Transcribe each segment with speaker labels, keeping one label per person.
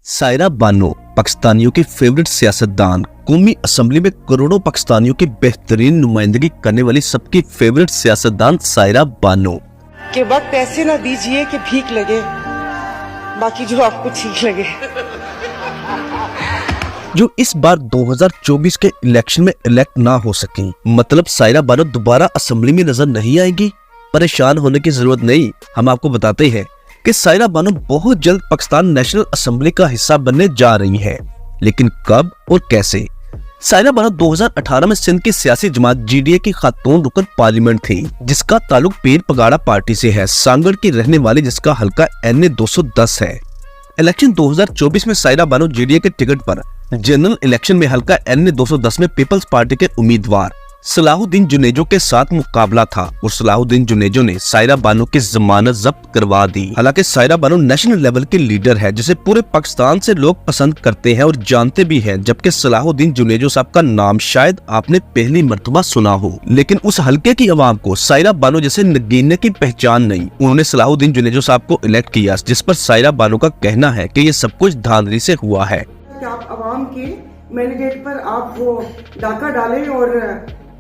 Speaker 1: सायरा बानो पाकिस्तानियों की फेवरेट सियासतदान, कौमी असम्बली में करोड़ों पाकिस्तानियों की बेहतरीन नुमाइंदगी करने वाली सबकी फेवरेट सियासतदान सायरा बानो
Speaker 2: के वक्त ऐसे ना दीजिए कि भीख लगे, बाकी जो आपको ठीक लगे।
Speaker 1: जो इस बार 2024 के इलेक्शन में इलेक्ट ना हो सकी, मतलब सायरा बानो दोबारा असेंबली में नजर नहीं आएंगी। परेशान होने की जरूरत नहीं, हम आपको बताते हैं कि सायरा बानो बहुत जल्द पाकिस्तान नेशनल असेंबली का हिस्सा बनने जा रही है, लेकिन कब और कैसे। सायरा बानो 2018 में सिंध की सियासी जमात GDA की खातून रुकन पार्लियामेंट थी, जिसका ताल्लुक पीर पगाड़ा पार्टी से है, सांगड़ की रहने वाली, जिसका हल्का NA 210 है। इलेक्शन 2024 में सायरा बानो GDA के टिकट पर जनरल इलेक्शन में हल्का NA 210 में पीपल्स पार्टी के उम्मीदवार सलाहुद्दीन जुनेजो के साथ मुकाबला था और सलाहुद्दीन जुनेजो ने सायरा बानो की जमानत जब्त करवा दी। हालांकि सायरा बानो नेशनल लेवल के लीडर है, जिसे पूरे पाकिस्तान से लोग पसंद करते हैं और जानते भी हैं, जबकि सलाहुद्दीन जुनेजो साहब का नाम शायद आपने पहली मर्तबा सुना हो, लेकिन उस हल्के की आवाम को सायरा बानो जैसे नगीने की पहचान नहीं। उन्होंने सलाहुद्दीन जुनेजो साहब को इलेक्ट किया, जिस पर सायरा बानो का कहना है कि ये सब कुछ धांधली से हुआ है।
Speaker 2: आप आवाम के मैंडेट पर आप वो डाका डालें और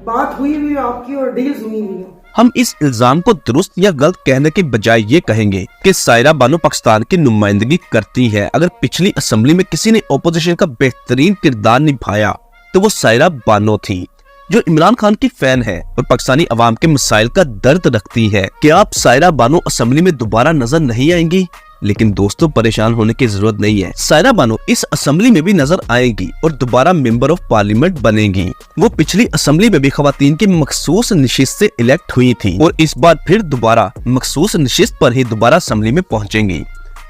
Speaker 2: बात हुई आपकी और डील्स हुई हुई।
Speaker 1: हम इस इल्जाम को दुरुस्त या गलत कहने के बजाय ये कहेंगे कि सायरा बानो पाकिस्तान की नुमाइंदगी करती है। अगर पिछली असेंबली में किसी ने ओपोजिशन का बेहतरीन किरदार निभाया तो वो सायरा बानो थी, जो इमरान खान की फैन है और पाकिस्तानी अवाम के मसाइल का दर्द रखती है। क्या आप सायरा बानो असेंबली में दोबारा नजर नहीं आएंगी? लेकिन दोस्तों, परेशान होने की जरूरत नहीं है। सायरा बानो इस असेंबली में भी नजर आएगी और दोबारा मेंबर ऑफ पार्लियामेंट बनेगी। वो पिछली असेंबली में भी खवातीन की मखसूस नशिस्त से इलेक्ट हुई थी और इस बार फिर दोबारा मखसूस नशिस्त पर ही दोबारा असेंबली में पहुंचेंगी।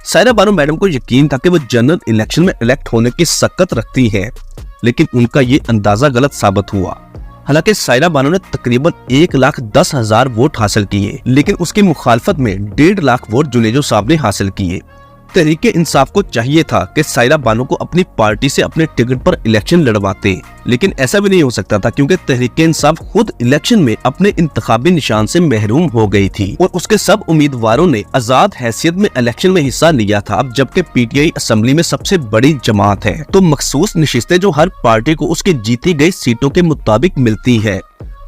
Speaker 1: सायरा बानो मैडम को यकीन था कि वो जनरल इलेक्शन में इलेक्ट होने की सकत रखती है, लेकिन उनका ये अंदाजा गलत साबित हुआ। हालांकि सायरा बानो ने तकरीबन 1,10,000 वोट हासिल किए, लेकिन उसकी मुखालफत में 1.5 लाख वोट जुनेजो साहब ने हासिल किए। तहरीके इंसाफ को चाहिए था कि सायरा बानो को अपनी पार्टी से अपने टिकट पर इलेक्शन लड़वाते, लेकिन ऐसा भी नहीं हो सकता था, क्योंकि तहरीके इंसाफ खुद इलेक्शन में अपने इंतखाबी निशान से महरूम हो गई थी और उसके सब उम्मीदवारों ने आजाद हैसियत में इलेक्शन में हिस्सा लिया था। अब जबकि PTI असेंबली में सबसे बड़ी जमात है, तो मखसूस नशिस्तें जो हर पार्टी को उसकी जीती गई सीटों के मुताबिक मिलती है,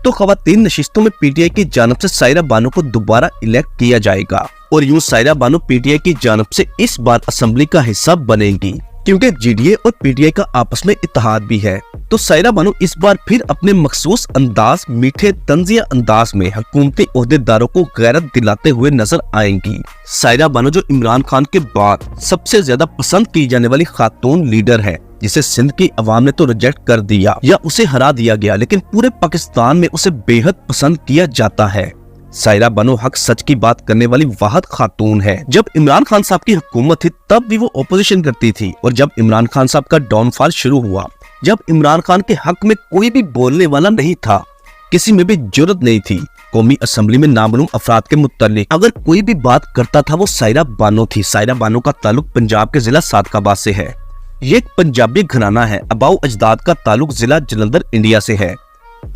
Speaker 1: तो खवातीन नशिस्तों में PTI की जानब से सायरा बानो को दोबारा इलेक्ट किया जाएगा और यूं सायरा बानो PTI की जानब से इस बार असेंबली का हिस्सा बनेगी, क्योंकि GDA और PTI का आपस में इत्तेहाद भी है। तो सायरा बानो इस बार फिर अपने मखसूस अंदाज, मीठे तंजिया अंदाज में हुकूमती ओहदेदारों को गैरत दिलाते हुए नजर आएंगी। सायरा बानो जो इमरान खान के बाद सबसे ज्यादा पसंद की जाने वाली खातून लीडर है, जिसे सिंध की अवाम ने तो रिजेक्ट कर दिया या उसे हरा दिया गया, लेकिन पूरे पाकिस्तान में उसे बेहद पसंद किया जाता है। सायरा बानो हक सच की बात करने वाली वाहिद खातून है। जब इमरान खान साहब की हुकूमत थी तब भी वो ओपोजिशन करती थी, और जब इमरान खान साहब का डाउनफॉल शुरू हुआ, जब इमरान खान के हक में कोई भी बोलने वाला नहीं था, किसी में भी जुर्रत नहीं थी, कौमी असेंबली में नामलूम अफराद के मुतालिक अगर कोई भी बात करता था वो सायरा बानो थी। सायरा बानो का ताल्लुक पंजाब के जिला सादकाबाद से है। ये एक पंजाबी घराना है। अबाऊ अजदाद का ताल्लुक जिला जलंधर इंडिया से है।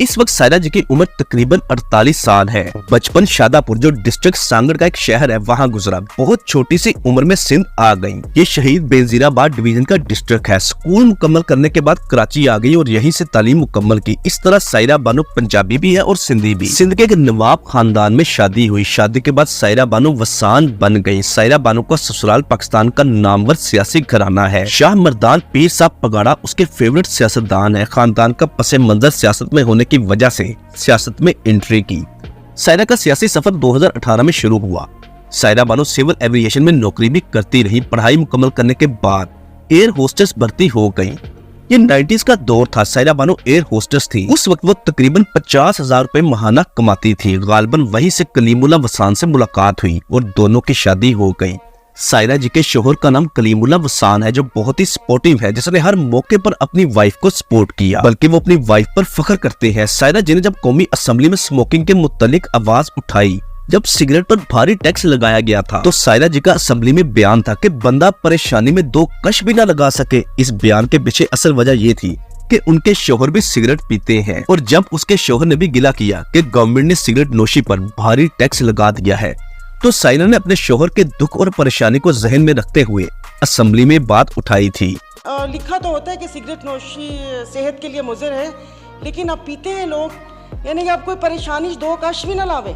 Speaker 1: इस वक्त सायरा जी की उम्र तकरीबन 48 साल है। बचपन शादापुर, जो डिस्ट्रिक्ट सांगड़ का एक शहर है, वहाँ गुजरा। बहुत छोटी सी उम्र में सिंध आ गई। ये शहीद बेनजीराबाद डिवीजन का डिस्ट्रिक्ट है। स्कूल मुकम्मल करने के बाद कराची आ गई और यहीं से तालीम मुकम्मल की। इस तरह सायरा बानो पंजाबी भी है और सिंधी भी। सिंध के एक नवाब खानदान में शादी हुई। शादी के बाद सायरा बानो वसान बन गई। सायरा बानो का ससुराल पाकिस्तान का नामवर सियासी घराना है। शाह मर्दान पीर साहब पगाड़ा उसके फेवरेट सियासतदान है। खानदान का पसे मंजर सियासत में होने की वजह से सियासत में एंट्री की। सायरा का सियासी सफर 2018 में शुरू हुआ। सायरा बानो सिविल एविएशन में नौकरी भी करती रही। पढ़ाई मुकम्मल करने के बाद एयर होस्टेस भर्ती हो गई। ये 90s का दौर था। सायरा बानो एयर होस्टेस थी। उस वक्त वो तकरीबन 50,000 रुपए महाना कमाती थी। गालिबन वहीं से कलीमुल्लाह वसान से मुलाकात हुई और दोनों की शादी हो गई। सायरा जी के शोहर का नाम कलीमुल्लाह वसान है, जो बहुत ही सपोर्टिव है, जिसने हर मौके पर अपनी वाइफ को सपोर्ट किया, बल्कि वो अपनी वाइफ पर फख्र करते हैं। सायरा जी ने जब कौमी असेंबली में स्मोकिंग के मुतालिक आवाज उठाई, जब सिगरेट पर भारी टैक्स लगाया गया था, तो सायरा जी का असेंबली में बयान था कि बंदा परेशानी में 2 कश भी न लगा सके। इस बयान के पीछे असल वजह ये थी कि उनके शोहर भी सिगरेट पीते हैं, और जब उसके शोहर ने भी गिला किया कि गवर्नमेंट ने सिगरेट नोशी पर भारी टैक्स लगा दिया है, तो सायरा ने अपने शोहर के दुख और परेशानी को जहन में रखते हुए असेंबली में बात उठाई थी।
Speaker 2: लिखा तो होता है कि सिगरेट नोशी सेहत के लिए मुज़र है, लेकिन अब पीते हैं लोग, यानी कि आप कोई परेशानी दो काश भी ना लावे।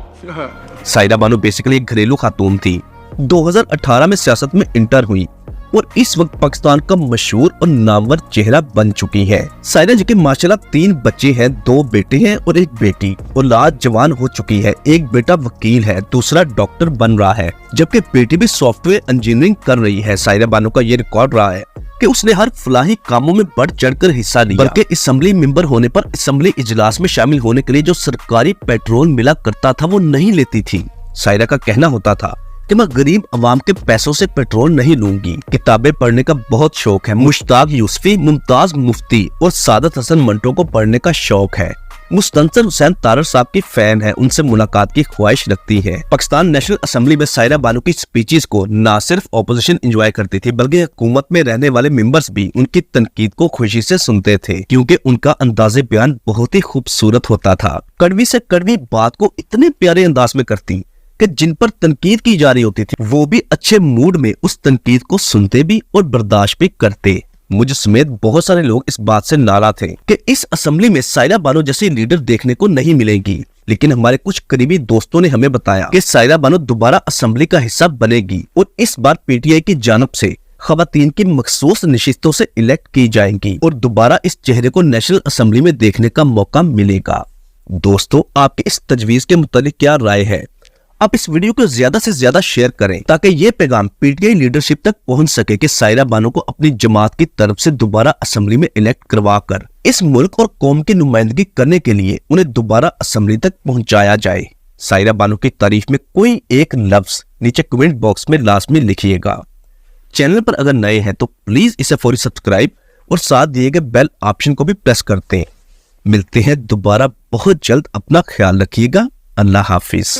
Speaker 1: सायरा बानो बेसिकली एक घरेलू खातून थी। 2018 में सियासत में इंटर हुई और इस वक्त पाकिस्तान का मशहूर और नामवर चेहरा बन चुकी है। सायरा जी के माशाल्लाह 3 बच्चे हैं, 2 बेटे हैं और 1 बेटी। औलाद जवान हो चुकी है। एक बेटा वकील है, दूसरा डॉक्टर बन रहा है, जबकि बेटी भी सॉफ्टवेयर इंजीनियरिंग कर रही है। सायरा बानो का ये रिकॉर्ड रहा है कि उसने हर फलाही कामों में बढ़ चढ़कर हिस्सा लिया, बल्कि असेंबली मेंबर होने पर असेंबली इजलास में शामिल होने के लिए जो सरकारी पेट्रोल मिला करता था वो नहीं लेती थी। सायरा का कहना होता था कि मैं गरीब अवाम के पैसों से पेट्रोल नहीं लूंगी। किताबें पढ़ने का बहुत शौक है। मुश्ताक यूसुफी, मुमताज मुफ्ती और सादत हसन मंटो को पढ़ने का शौक है। मुस्तनसर हुसैन तारर साहब की फैन है, उनसे मुलाकात की ख्वाहिश रखती है। पाकिस्तान नेशनल असेंबली में सायरा बानो की स्पीचेस को न सिर्फ ऑपोजिशन एंजॉय करती थी, बल्कि हुकूमत में रहने वाले मेंबर्स भी उनकी तनकीद को खुशी से सुनते थे, क्योंकि उनका अंदाज़े बयान बहुत ही खूबसूरत होता था। कड़वी से कड़वी बात को इतने प्यारे अंदाज में करती कि जिन पर तनकीद की जा रही होती थी वो भी अच्छे मूड में उस तनकीद को सुनते भी और बर्दाश्त भी करते। मुझे समेत बहुत सारे लोग इस बात से नाराज थे कि इस असेंबली में सायरा बानो जैसी लीडर देखने को नहीं मिलेगी, लेकिन हमारे कुछ करीबी दोस्तों ने हमें बताया कि सायरा बानो दोबारा असेंबली का हिस्सा बनेगी और इस बार पीटीआई की जानिब से खवातीन की मखसूस नशिस्तों से इलेक्ट की जाएंगी और दोबारा इस चेहरे को नेशनल असेंबली में देखने का मौका मिलेगा। दोस्तों, आपकी इस तजवीज के मुतालिक क्या राय है? आप इस वीडियो को ज्यादा से ज्यादा शेयर करें ताकि ये पैगाम पीटीआई लीडरशिप तक पहुंच सके कि सायरा बानो को अपनी जमात की तरफ से दोबारा असेंबली में इलेक्ट करवाकर इस मुल्क और कौम की नुमाइंदगी करने के लिए उन्हें दोबारा असेंबली तक पहुंचाया जाए। सायरा बानो की तारीफ में कोई एक लफ्ज नीचे कमेंट बॉक्स में लाजमी लिखिएगा। चैनल पर अगर नए हैं तो प्लीज इसे फौरी सब्सक्राइब और साथ दिए गए बेल ऑप्शन को भी प्रेस करते हैं। मिलते हैं दोबारा बहुत जल्द। अपना ख्याल रखिएगा। अल्लाह हाफिज।